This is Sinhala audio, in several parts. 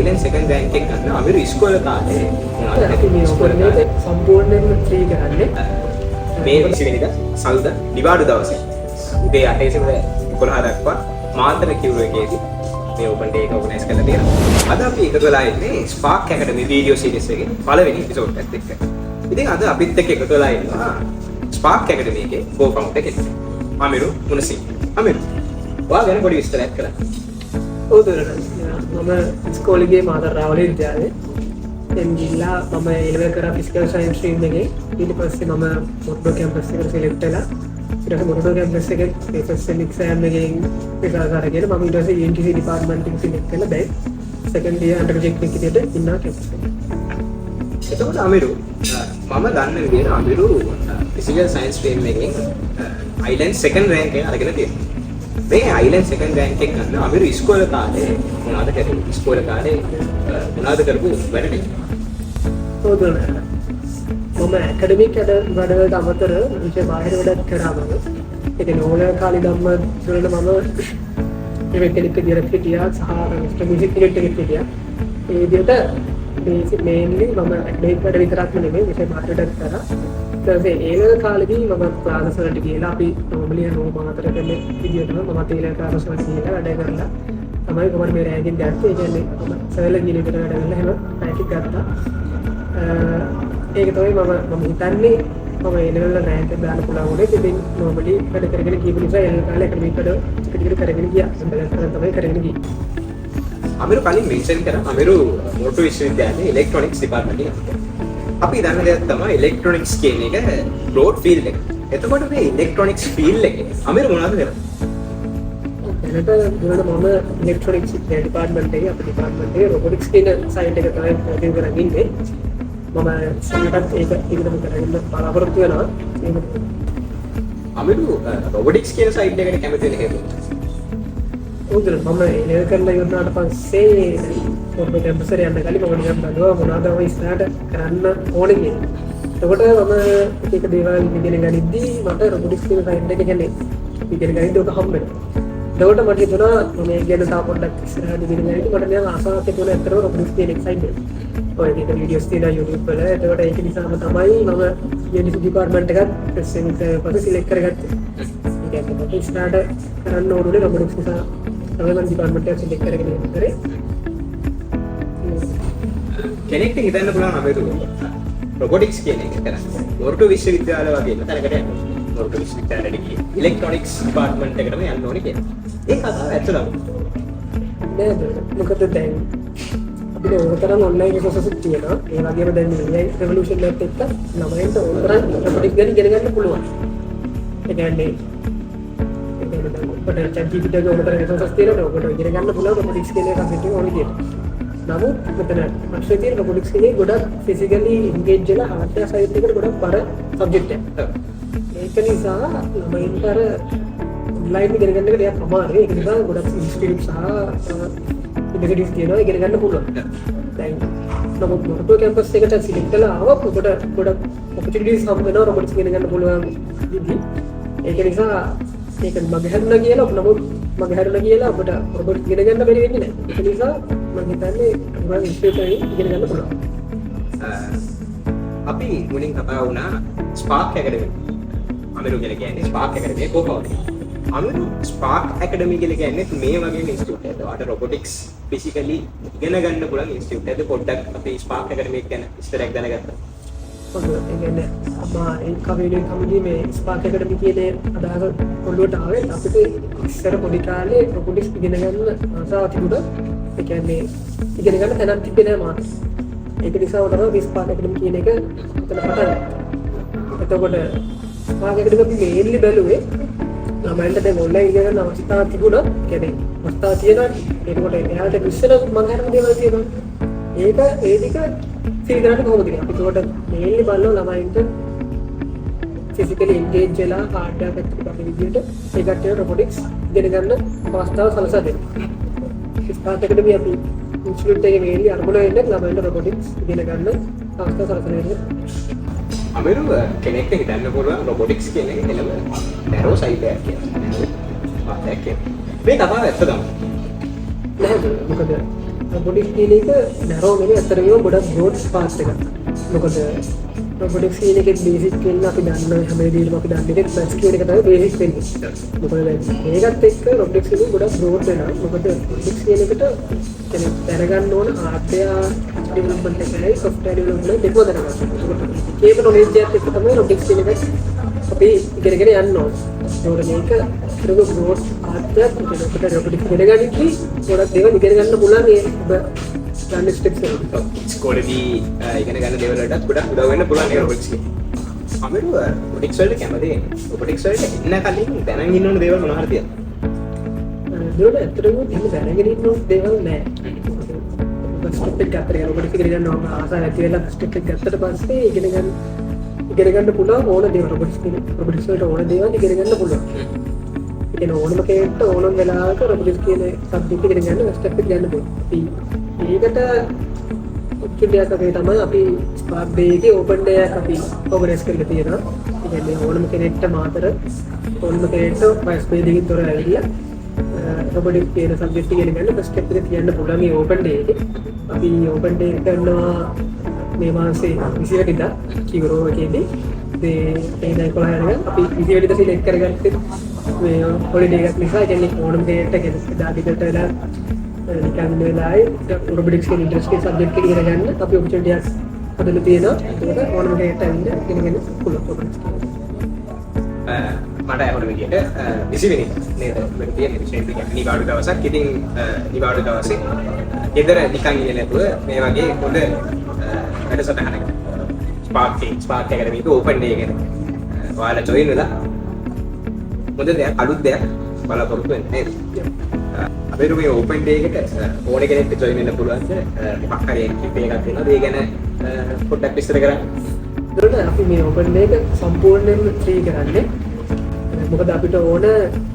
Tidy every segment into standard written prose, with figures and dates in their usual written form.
අයිලන්ඩ් සෙකන්ඩ් රෑන්ක් එක ගන්න අමිරු ඉස්කෝලේ කාලේ ඉස්කෝලේ සම්පූර්ණයෙන්ම ෆ්‍රී කරන්නේ මේ 20 වෙනිදා සල්දා දිවාඩු දවසේ උදේ 8 සිට 11 දක්වා මාතර කිව්ව එකේදී මේ ඕපන් ඩේ එක ඕගනයිස් කරලා තියෙනවා. අද අපි එකතු වෙලා ඉන්නේ ස්පාර්ක් ඇකඩමි වීඩියෝ සීරීස් එකේ පළවෙනි එපිසෝඩ් එකත් එක්ක. ඉතින් අද අපිත් එක්ක එකතු වෙලා ඉන්නවා ස්පාර්ක් ඇකඩමි එකේ කෝ-ෆවුන්ඩර් කෙනෙක්. අමිරු මුනසිංහ. අමිරු ඔයා ගැන පොඩි විස්තරයක් කරන්න. ඔව් දරන මම ඉස්කෝලේ ගියේ මාතර රාවල විද්‍යාලයේ. දැන් ගිහිල්ලා මම A-level කරා ෆිසිකල් සයන්ස් ස්ට්‍රීම් එකේ. ඊට පස්සේ මම මොට්ටෝ කැම්පස් එකට සිලෙක්ට් වෙලා ඊට පස්සේ මොට්ටෝ කැම්පස් එකේ FSM එක්සෑම් එකෙන් රිසල්ට් අරගෙන මම ඊට පස්සේ ENTC ඩිපාර්ට්මන්ට් එක සිලෙක්ට් කරලා දැන් සෙකන්ඩ් ඉයර් අන්ඩර් ටෙක්නික් විදියට ඉන්නවා කැම්පස් එකේ. එතකොට අමිරු මම දන්න විදිහට අමිරු ෆිසිකල් සයන්ස් ස්ට්‍රීම් එකෙන් අයිලන්ඩ් සෙකන්ඩ් රෑන්ක් එක අරගෙන තියෙනවා. මේ අයිලන්ඩ් සෙකන්ඩ් රෑන්ක් එක ගන්න අමිරු ඉස්කෝලේ කාලේ මොනවද කරේ? ඉස්කෝලේ කාලේ මොනවද කරපු වැඩ ටික? හොඳයි. මම ඇකඩමික් වැඩවලට අමතර විශේෂ බාහිර වැඩත් කරා මම. ඒ කියන්නේ ඕනෑ කාලේ ධම්ම වල මම ඉවෙන්ට් විදියට හිටියා සහ මියුසික් ඩිරෙක්ටර් කෙනෙක් හිටියා. ඒ විදියට බේසික් මේන්ලි මම ඇකඩමික් වැඩ විතරක් නෙමෙයි විශේෂ බාහිර වැඩත් කරා. ඊට පස්සේ ඒ කාලෙදී මම ක්ලාසස් වලට ගිහලා අපි නෝමලි රෝම අතර කරන විදියටම මම තේලේ ක්ලාසස් වලට ගිහලා වැඩ කරලා තමයි කොහොමද මේ රෑන්කින් ගත්තේ. ඒ කියන්නේ මම සෙවල ගිහින් විතර වැඩ කරලා එහෙම රෑන්කින් ගත්තා. ඒක තමයි මම හිතන්නේ මම A-level රෑන්ක් එක දාන්න පුළුවන් උනේ. ඉතින් නෝමලි වැඩ කරගෙන ගිහපු නිසා ඒ කාලේ ඇකඩමික් වැඩ ටික කරගෙන ගියා. සම්බන්ධයෙන් තමයි කරගෙන ගියේ. අමිරු කලින් මෙන්ෂන් කරා අමිරු මොට්ටෝ විශ්වවිද්‍යාලයේ ඉලෙක්ට්‍රොනික්ස් ඩිපාර්ට්මන්ට් එකේ. අපි දන්න දෙයක් තමයි ඉලෙක්ට්‍රොනික්ස් කියන එක බ්‍රෝඩ් ෆීල්ඩ් එක. එතකොට මේ ඉලෙක්ට්‍රොනික්ස් ෆීල්ඩ් එකේ අමිරු මොනවද කරන්නේ? දැනට මම ඉලෙක්ට්‍රොනික්ස් ඩිපාර්ට්මන්ට් එකේ අපේ ඩිපාර්ට්මන්ට් එකේ රොබොටික්ස් කියන සයිට් එක තමයි වැඩි කරගෙන ඉන්නේ. මම සම්මතත් ඒක ඉගෙන ගන්න බලාපොරොත්තු වෙනවා. අමිරු රොබොටික්ස් කියන සයිට් එකට කැමති වෙන හේතුව? උදේ මම ඒක කරලා ඉවරනාට පස්සේ පොඩ්ඩක් කැම්පස් එකට යන්න කලින් මම නිකන් බලුවා මොනවද මම ඉස්සරහට කරන්න ඕනේ කියලා. එතකොට මම එක දේවල් ඉගෙන ගනිද්දී මට රොබොටික්ස් කියන සයිට් එක කියන්නේ ඉගෙන ගනිද්දී ඔක හම්බ වෙනවා. එතකොට මට හිතුණා මම ඒක ගැන තව පොඩ්ඩක් ඉස්සරහට ඉගෙන ගනිද්දී මට නිකන් ආසාවක් ඇතිවුණා ඇත්තටම රොබොටික්ස් කියන එක්සයිට් එක. ඔය විදිහට වීඩියෝස් තියෙනවා YouTube වල. එතකොට ඒක නිසාම තමයි මම UNC ඩිපාර්ට්මන්ට් එකත් ප්‍රෙසෙන්ට් පස්සේ සිලෙක්ට් කරගත්තේ. ඒ කියන්නේ මට ඉස්සරහට කරන්න ඕනේ රොබොටික්ස් නිසා තමයි මම ඩිපාර්ට්මන්ට් එක සිලෙක්ට් කරගෙන ඉන්නේ. කෙනෙක්ට හිතන්න පුළුවන් අමිරු රොබොටික්ස් කියන එක කරන්නේ මොට්ටෝ විශ්වවිද්‍යාලය වගේ තැනකට යන්න. මොට්ටෝ විශ්වවිද්‍යාලයට ගිහින් ඉලෙක්ට්‍රොනික්ස් ඩිපාර්ට්මන්ට් එකටම යන්න ඕනේ කියලා. ඒ කතාව ඇත්තටම නේද? මොකද දැන් අපිට ඕනතරම් ඔන්ලයින් රිසෝසස් තියෙනවා. ඒ වගේම දැන් AI රෙවොලුෂන් එකත් එක්ක ළමයින්ට ඕනතරම් රොබොටික්ස් ගැන ඉගෙන ගන්න පුළුවන්. ඒ කියන්නේ ඔබට ChatGPT එකේ ඕනතරම් රිසෝසස් තියෙනවා. ඔබට ඉගෙන ගන්න පුළුවන් රොබොටික්ස් කියන එක අපිට ඕනේ කියලා. නමුත් මෙතන ප්‍රශ්නේ තියෙන රොබොටික්ස් එකේ ගොඩක් ෆිසිකලි එන්ගේජ් වෙලා හાર્ඩ්වෙයාර් සයිඩ් එකට ගොඩක් බර සබ්ජෙක්ට් එකක්. ඒක නිසා ළමයින්ට අර ඔන්ලයින් ඉගෙන ගන්න එක ටිකක් අමාරුයි. ඒක නිසා ගොඩක් ඉන්ස්ටිටියුට් සහ ඉන්ඩිවිඩුවල්ස් කියනවා ඉගෙන ගන්න පුළුවන්. දැන් නමුත් මොට්ටෝ කැම්පස් එකට සිලෙක්ට් වෙලා ආවොත් ඔබට ගොඩක් ඔපචුනිටිස් හම්බ වෙනවා රොබොටික්ස් ඉගෙන ගන්න පුළුවන් විදිහ. ඒක නිසා ඒක මගහැරුණා කියලා නමුත් මගහැරුණා කියලා ඔබට රොබොටික්ස් ඉගෙන ගන්න බැරි වෙන්නේ නැහැ. ඒ නිසා මම හිතන්නේ ඔයාලා ඉන්ස්ටිටියුට් එකේ ඉගෙන ගන්න පුළුවන්. අපි මුලින් කතා වුණා ස්පාර්ක් ඇකඩමි. අමිරු කියලා කියන්නේ ස්පාර්ක් ඇකඩමියේ කෝ-ෆවුන්ඩර්. අමිරු ස්පාර්ක් ඇකඩමි කියලා කියන්නේ මේ වගේ ඉන්ස්ටිටියුට් එකක්. ඒකට රොබොටික්ස් ෆිසිකලි ඉගෙන ගන්න පුළුවන් ඉන්ස්ටිටියුට් එකක්. පොඩ්ඩක් අපි ස්පාර්ක් ඇකඩමි ගැන විස්තරයක් දැනගත්තා. ඔව් ඒ කියන්නේ ඒ කවිලේ කමිටුවේ මේ ස්පාර්ක් ඇකඩමි කියන අදහස කොල්ලුවට ආවේ අපිට ඉස්සර පොඩි කාලේ රොබොටික්ස් ඉගෙන ගන්න ආසාවක් තිබුණා. ඒ කියන්නේ ඉගෙන ගන්න තැනක් තිබෙන්නේ නැහැ මාත්. ඒක නිසා තමයි ස්පාර්ක් ඇකඩමි කියන එක උතන පටන් ගත්තේ. එතකොට ස්පාර්ක් ඇකඩමි අපි මේන්ලි බැලුවේ ළමයින්ට දැන් ඔන්ලයින් ඉගෙන ගන්න අවස්ථාවක් තිබුණා. කියන්නේ අවස්ථාවක් තියෙනවා. ඒකට එයාට විශ්ල මම හරම දේවල් තියෙනවා. ඒක ඒ ටික සිහි කරන්න කොහොමද කියන්නේ? ඒකට මේන්ලි බලන ළමයින්ට ෆිසිකලි එන්ගේජ් වෙලා හાર્ඩ්වෙයාර් පැත්තට අපි විදියට ඒකට රොබොටික්ස් ඉගෙන ගන්න අවස්ථාව සලසා දෙනවා. ස්පාර්ක් ඇකඩමි අපි ඉන්ස්ටිටියුට් එකේ මේන්ලි අරමුණ වෙන්නේ ළමයින්ට රොබොටික්ස් ඉගෙන ගන්න අවස්ථාව සලසන එක. අමිරු කෙනෙක්ට හිතන්න පුළුවන් රොබොටික්ස් කියන එක එළම නැරෝ සයිඩ් එකක් කියලා. මේ කතාව ඇත්තද? නැහැ මොකද රොබොටික්ස් කියන එක නැරෝ නෙමෙයි අතරම ගොඩක් බ්‍රෝඩ් පාත් එකක්. මොකද රොබොටික්ස් කියන එකේ බේසික් වෙන්න අපි දන්න හැම වෙලේම අපි දන්නේ බෑස් කියන එක තමයි බේසික් වෙන්නේ. මොකද මේකත් එක්ක රොබොටික්ස් එක ගොඩක් බ්‍රෝඩ් වෙනවා. මොකද රොබොටික්ස් කියන එකට කියන්නේ දැනගන්න ඕන hardware development එකයි software development දෙකම දැනගන්න ඕන. ඒකේ knowledge එකත් එක්ක තමයි රොබොටික්ස් කියන එක අපි ඉගෙනගෙන යන්න ඕන. ඒකට මේක ඒක බ්‍රෝඩ් පාත්යක් අපිට රොබොටික්ස් ඉගෙනගනිද්දී ගොඩක් දේවල් ඉගෙන ගන්න පුළුවන් මේ ගන්න ස්ටෙප්ස් එක. ඉස්කෝලේදී ඉගෙන ගන්න දේවල් වලටත් ගොඩක් උදව් වෙන්න පුළුවන් ඒ රොබොටික්ස් එක. අමිරුව රොබොටික්ස් වලට කැමති රොබොටික්ස් වලට ඉන්න කලින් දැනගෙන ඉන්න ඕන දේවල් මොනවා හරි තියෙනවා. ඒකට ඇත්තටම එහෙම දැනගෙන ඉන්න ඕන දේවල් නෑ. ස්ටෙප් එක ගත්තට රොබොටික්ස් ඉගෙන ගන්න ඕන ආසාව ඇති වෙලා ස්ටෙප් එක ගත්තට පස්සේ ඉගෙන ගන්න පුළුවන් ඕන දේවල් රොබොටික්ස් වලට ඕන දේවල් ඉගෙන ගන්න පුළුවන්. ඉතින් ඕනම කෙනෙක්ට ඕනම වෙලාවක රොබොටික්ස් කියන සබ්ජෙක්ට් එක ඉගෙන ගන්න ස්ටෙප් එක ගන්න පුළුවන්. අපි ඒකට උච්චයක් අපේ තමයි අපි ස්පාර්ක් ඩේ එකේ ඕපන් ඩේ එකක් අපි ඕගනයිස් කරලා තියෙනවා. ඒ කියන්නේ ඕනම කෙනෙක්ට මාතර ඕනම කෙනෙක්ට වයස් ભેදකින් තොර ඇවිල්ලා රොබොටික්ස් කියන සබ්ජෙක්ට් එක ඉගෙන ගන්න ස්ටෙප් එක තියන්න පුළුවන් මේ ඕපන් ඩේ එකේ. අපි ඕපන් ඩේ එක කරනවා මේ මාසේ 20 වෙනිදා කිවරෝ එකේදී. ඒ 11 අපි 20 වෙනිදා සිලෙක්ට් කරගත්තේ මේ හොලිඩේ එකක් නිසා. ඒ කියන්නේ ඕනම කෙනෙක්ට ගෙදර දාගිකට වෙලා නිකන් වෙලායි රොබොටික්ස් කියන ඉන්ට්‍රස්ටිං සබ්ජෙක්ට් එක ඉගෙන ගන්න අපි ඔපචුනිටි එකක් හදලා තියෙනවා. ඒක ඕනම කෙනෙක්ට ඇවිල්ලා ඉගෙන ගන්න පුළුවන්. මට ඇහුණු විදියට 20 වෙනිදා නේද මෙතන තියෙන විශේෂ දෙයක් නිවාඩු දවසක්. ඉතින් නිවාඩු දවසේ ගෙදර නිකන් ඉන්නේ නැතුව මේ වගේ හොඳ වැඩසටහනක් ස්පාර්ක් ඇකඩමි එක ඕපන් ඩේ එකේ ඔයාලා ජොයින් වෙලා හොඳ දෙයක් අලුත් දෙයක් බලාපොරොත්තු වෙන්න නේද? අපේ මේ ඕපන් ඩේ එකට ඕන කෙනෙක්ට ජොයින් වෙන්න පුළුවන් මොකක් හරි එක්ටිව් එකක් වෙනවා. ඒ ගැන පොඩ්ඩක් විස්තර කරන්න. ඒකට අපි මේ ඕපන් ඩේ එක සම්පූර්ණයෙන්ම ෆ්‍රී කරන්නේ. මොකද අපිට ඕන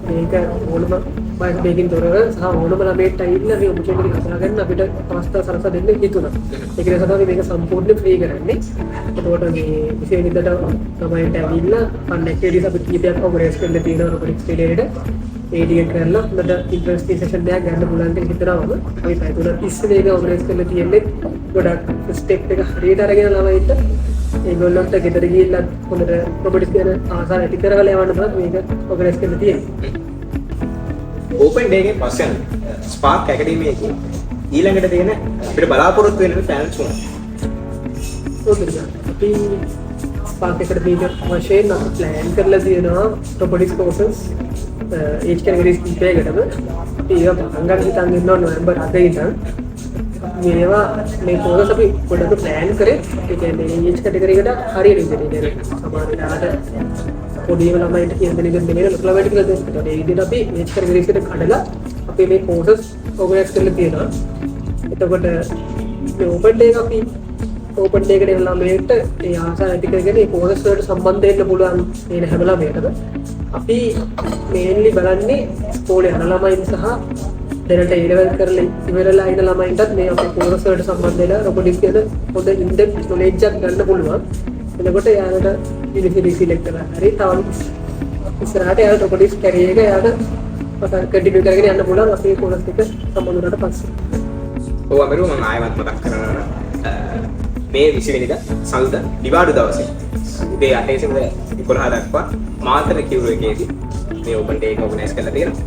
මේක ඕනම බයික් මේකින් තොරව සහ ඕනම ළමයෙක්ට ඇවිල්ලා මේ ඔපචුනිටි එක හදා ගන්න අපිට අවස්ථාව සලසා දෙන්න හිතුණා. ඒක නිසා තමයි මේක සම්පූර්ණයෙන් ෆ්‍රී කරන්නේ. එතකොට මේ 20 වෙනිදාට ළමයින්ට ඇවිල්ලා ෆන් ඇක්ටිවිටිස් අපි කීපයක් ඔර්ගනයිස් කරලා තියෙනවා රොබොටික්ස් රිලේටඩ්. ඒ ටික කරලා හොඳ ඉන්ට්‍රස්ටිං සෙෂන් එකක් ගන්න පුළුවන් කියලා හිතනවාම අපි පැය 3ක් ඉස්සෙල්ලා ඒක ඔර්ගනයිස් කරලා තියෙන්නේ ගොඩක් ස්ටෙප් එක හරියට අරගෙන ළමයින්ට ඒගොල්ලන්ට ගෙදර ගිහිල්ලා හොඳට රොබොටික්ස් ගැන ආසාව ඇති කරගලා යවන්න තමයි මේක ඔර්ගනයිස් කරලා තියෙන්නේ. ඕපන් ඩේ එකේ පස්සේ ස්පාර්ක් ඇකඩමි එකේ ඊළඟට තියෙන අපිට බලාපොරොත්තු වෙන ටැලන්ට්ස් මොනවද? අපි ස්පාර්ක් ඇකඩමි එක වශයෙන් අපි ප්ලෑන් කරලා තියෙනවා රොබොටික්ස් කෝසස් ඒජ් කැටගරිස් කීපයකටම. අපි ඒක පටන් ගන්න හිතන් ඉන්නවා නොවැම්බර් 8 ඉඳන්. මේවා මේ කෝසස් අපි පොඩ්ඩක් ප්ලෑන් කරේ. ඒ කියන්නේ ඒජ් කැටගරි එකට හරියට ඉඳලා සමහර වෙලාවට පොඩිම ළමයින්ට කියන දේ නෙමෙයි ලොකු ළමයින්ට කියලා දෙන්න. ඒ විදිහට අපි ඒජ් කැටගරිස් එකට කඩලා අපි මේ කෝසස් ඔර්ගනයිස් කරලා තියෙනවා. එතකොට මේ ඕපන් ඩේ එක අපි ඕපන් ඩේ එකට එන ළමයින්ට ඒ ආසාව ඇති කරගෙන මේ කෝසස් වලට සම්බන්ධ වෙන්න පුළුවන් මේ හැම ළමයටම අපි මේන්ලි බලන්නේ ස්කෝලේ යන ළමයින් සහ දැනට A level කරලා ඉවරලා ඉන්න ළමයින්ටත් මේ අපේ කෝසස් වලට සම්බන්ධ වෙලා රොබොටික්ස් ගැන හොඳ ඉන්ඩෙප්ත් knowledge එකක් ගන්න පුළුවන්. එතකොට යාලට යුනිවර්සිටි සිලෙක්ට් කරලා හරි තව ඉස්සරහට යාලට රොබොටික්ස් කැරියර් එක යාලට කන්ටිනියු කරගෙන යන්න පුළුවන් අපේ කෝසස් එක සම්බන්ධ වුණාට පස්සේ. ඔව් අමරු මම ආයෙත් මතක් කරනවා මේ 20 වෙනිදා සඳුදා නිවාඩු දවසේ උදේ 8 සිට 11 දක්වා මාතර කිව්රු එකේදී මේ ඕපන් ඩේ එක ඔර්ගනයිස් කරලා තියෙනවා.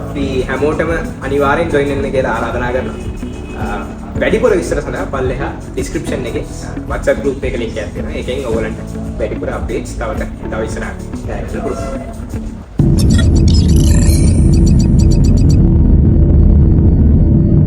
අපි හැමෝටම අනිවාර්යෙන් ජොයින් වෙන්න කියලා ආරාධනා කරනවා. වැඩිපුර විස්තර සඳහා පල්ලෙහා ඩිස්ක්‍රිප්ෂන් එකේ WhatsApp group එක link එකක් තියෙනවා. ඒකෙන් ඔයගලන්ට වැඩිපුර අප්ඩේට්ස් තව ඉස්සරහට ගන්න පුළුවන්.